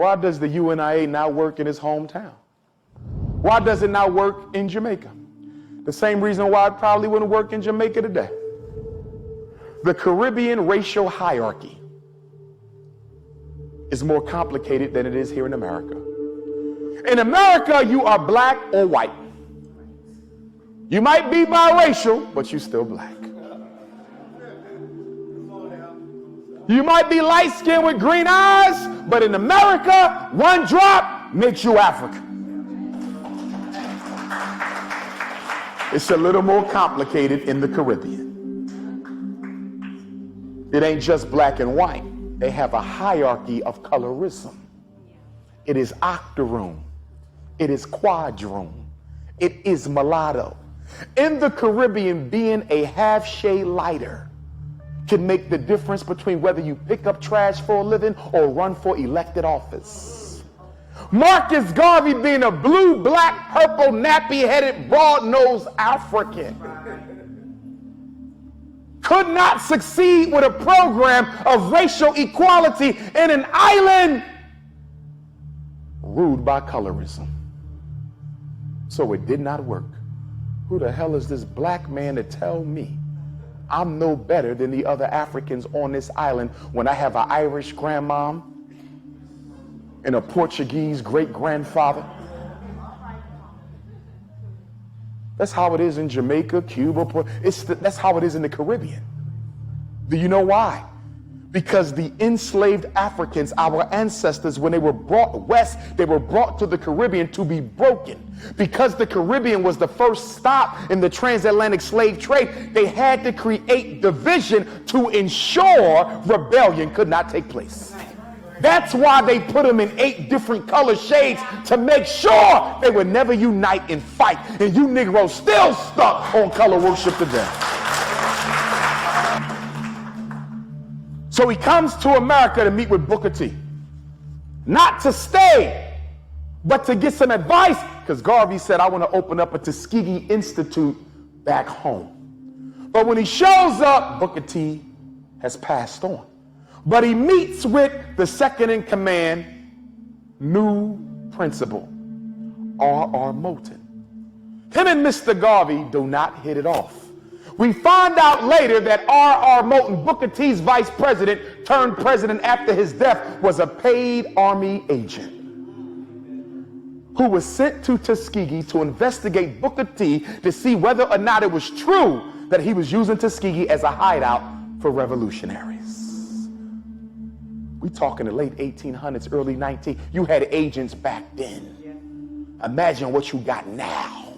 Why does the UNIA not work in his hometown? Why does it not work in Jamaica? The same reason why it probably wouldn't work in Jamaica today. The Caribbean racial hierarchy is more complicated than it is here in America. In America, you are black or white. You might be biracial, but you're still black. You might be light-skinned with green eyes, but in America, one drop makes you African. It's a little more complicated in the Caribbean. It ain't just black and white. They have a hierarchy of colorism. It is octoroon. It is quadroon. It is mulatto. In the Caribbean, being a half shade lighter can make the difference between whether you pick up trash for a living or run for elected office. Marcus Garvey, being a blue, black, purple, nappy-headed, broad-nosed African, could not succeed with a program of racial equality in an island ruled by colorism. So it did not work. Who the hell is this black man to tell me I'm no better than the other Africans on this island when I have an Irish grandmom and a Portuguese great-grandfather? That's how it is in Jamaica, Cuba. That's how it is in the Caribbean. Do you know why? Because the enslaved Africans, our ancestors, when they were brought west, they were brought to the Caribbean to be broken. Because the Caribbean was the first stop in the transatlantic slave trade, they had to create division to ensure rebellion could not take place. That's why they put them in 8 different color shades, to make sure they would never unite and fight. And you Negroes still stuck on color worship today. So he comes to America to meet with Booker T. Not to stay, but to get some advice, because Garvey said, I want to open up a Tuskegee Institute back home. But when he shows up, Booker T has passed on. But he meets with the second in command, new principal, R.R. Moulton. Him and Mr. Garvey do not hit it off. We find out later that R.R. Moulton, Booker T's vice president turned president after his death, was a paid Army agent who was sent to Tuskegee to investigate Booker T to see whether or not it was true that he was using Tuskegee as a hideout for revolutionaries. We talk in the late 1800s, early 1900s. You had agents back then. Imagine what you got now.